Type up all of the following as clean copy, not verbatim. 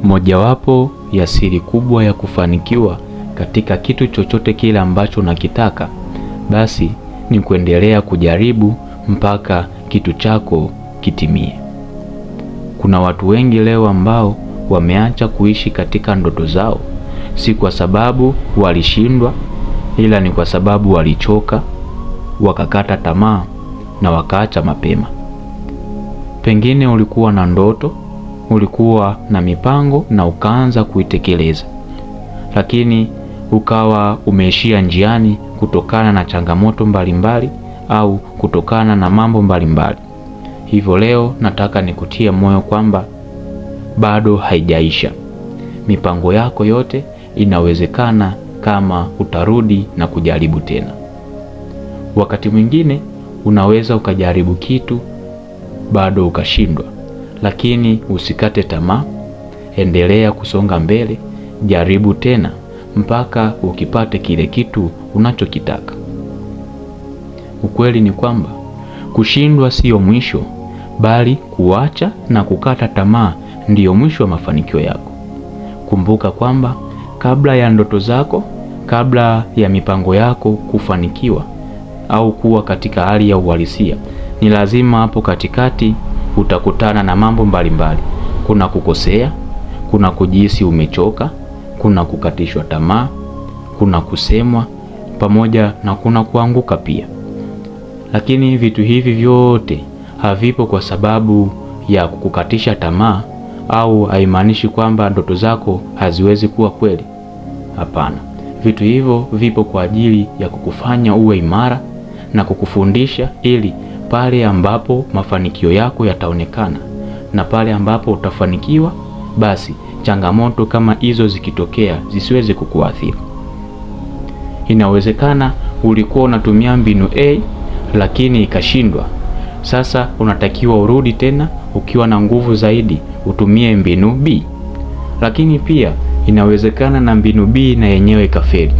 Mojawapo ya siri kubwa ya kufanikiwa katika kitu chochote kile ambacho unakitaka, basi ni kuendelea kujaribu mpaka kitu chako kitimie. Kuna watu wengi leo ambao wameacha kuishi katika ndoto zao, si kwa sababu walishindwa, ila ni kwa sababu walichoka, wakakata tamaa na wakaacha mapema. Pengine ulikuwa na ndoto, ulikuwa na mipango na ukaanza kuitekeleza, lakini ukawa umeishia njiani kutokana na changamoto mbalimbali au kutokana na mambo mbalimbali. Hivyo leo nataka nikutie moyo kwamba bado haijaisha. Mipango yako yote inawezekana kama utarudi na kujaribu tena. Wakati mwingine unaweza ukajaribu kitu bado ukashindwa, lakini usikate tamaa, endelea kusonga mbele, jaribu tena mpaka ukipate kile kitu unachokitaka. Ukweli ni kwamba kushindwa sio mwisho, bali kuacha na kukata tamaa ndiyo mwisho wa mafanikio yako. Kumbuka kwamba kabla ya ndoto zako, kabla ya mipango yako kufanikiwa au kuwa katika hali ya uhalisia, ni lazima hapo katikati utakutana na mambo mbalimbali. Kuna kukosea, kuna kujihisi umechoka, kuna kukatishwa tamaa, kuna kusemwa, pamoja na kuna kuanguka pia. Lakini vitu hivi vyote havipo kwa sababu ya kukukatisha tamaa, au haimaanishi kwamba ndoto zako haziwezi kuwa kweli. Hapana. Vitu hivyo vipo kwa ajili ya kukufanya uwe imara na kukufundisha, ili pale ambapo mafanikio yako yataonekana na pale ambapo utafanikiwa, basi changamoto kama hizo zikitokea zisiweze kukuathiri. Inawezekana ulikuwa unatumia mbinu A lakini ikashindwa. Sasa unatakiwa urudi tena ukiwa na nguvu zaidi, utumie mbinu B. Lakini pia inawezekana na mbinu B na yenyewe ikafeli.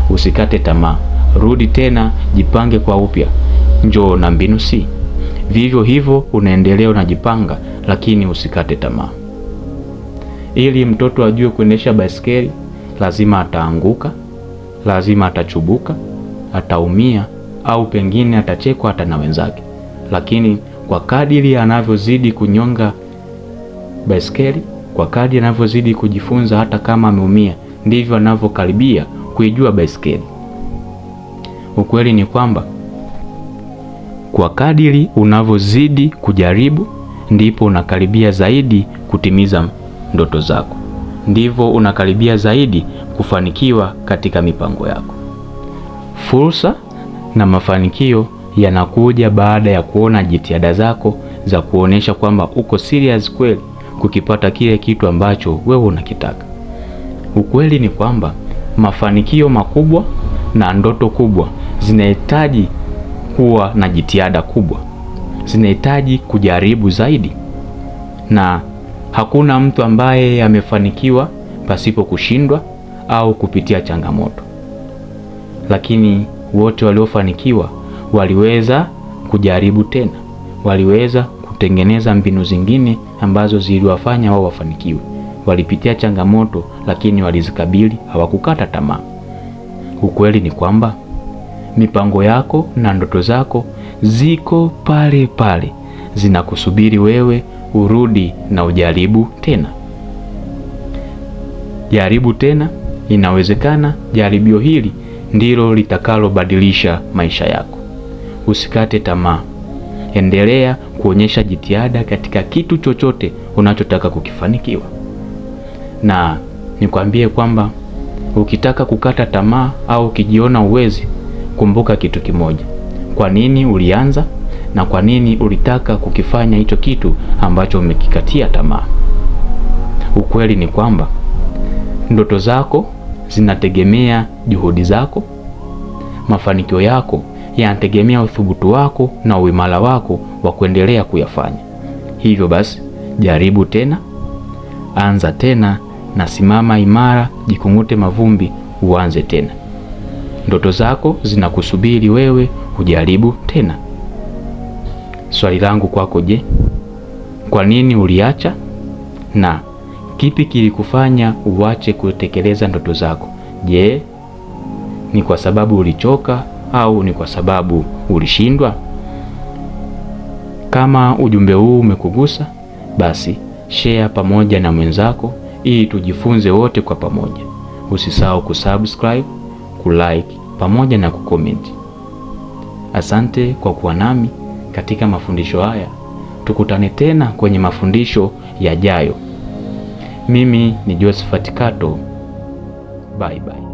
Usikate tamaa, rudi tena, jipange kwa upya, njoo na mbinu C. Vivyo hivyo unaendelea unajipanga, lakini usikate tamaa. Ili mtoto ajue kuendesha baiskeli, lazima ataanguka, lazima atachubuka, ataumia, au pengine atachekwa hata na wenzake. Lakini kwa kadiri anavyozidi kunyonga baiskeli, kwa kadiri anavyozidi kujifunza, hata kama ameumia, ndivyo anavyokaribia kuijua baiskeli. Ukweli ni kwamba kwa kadiri unavyozidi kujaribu, ndipo unakaribia zaidi kutimiza ndoto zako. Ndivyo unakaribia zaidi kufanikiwa katika mipango yako. Fursa na mafanikio yanakuja baada ya kuona jitihada zako za kuonesha kwamba uko serious kweli kukipata kile kitu ambacho wewe unakitaka. Ukweli ni kwamba mafanikio makubwa na ndoto kubwa zinahitaji kuwa na jitihada kubwa, zinahitaji kujaribu zaidi, na hakuna mtu ambaye amefanikiwa pasipo kushindwa au kupitia changamoto. Lakini wote waliofanikiwa waliweza kujaribu tena, waliweza kutengeneza mbinu zingine ambazo ziliwafanya wao wafanikiwe. Walipitia changamoto, lakini walizikabili, hawakukata tamaa. Ukweli ni kwamba mipango yako na ndoto zako ziko pale pale, zinakusubiri wewe urudi na ujaribu tena. Jaribu tena, inawezekana jaribio hili ndilo litakalobadilisha maisha yako. Usikate tamaa, endelea kuonyesha jitihada katika kitu chochote unachotaka kukifanikiwa. Na nikwambie kwamba ukitaka kukata tamaa au ukijiona uwezi, kumbuka kitu kimoja: kwa nini ulianza na kwa nini ulitaka kukifanya hicho kitu ambacho umekikatia tamaa. Ukweli ni kwamba ndoto zako zinategemea juhudi zako, mafanikio yako yanategemea uthubutu wako na uimara wako wa kuendelea kuyafanya. Hivyo basi, jaribu tena, anza tena, na simama imara, jikungute mavumbi, uanze tena. Ndoto zako zinakusubiri wewe ujaribu tena. Swali langu kwako, je, kwa nini uliacha? Na Kipi kilikufanya uache kutekeleza ndoto zako? Je, ni kwa sababu ulichoka au ni kwa sababu ulishindwa? Kama ujumbe huu umekugusa, basi share pamoja na mwenzako ili tujifunze wote kwa pamoja. Usisahau kusubscribe, kulike pamoja na kucomment. Asante kwa kuwa nami katika mafundisho haya. Tukutane tena kwenye mafundisho yajayo. Mimi ni Josephat Kato. Bye bye.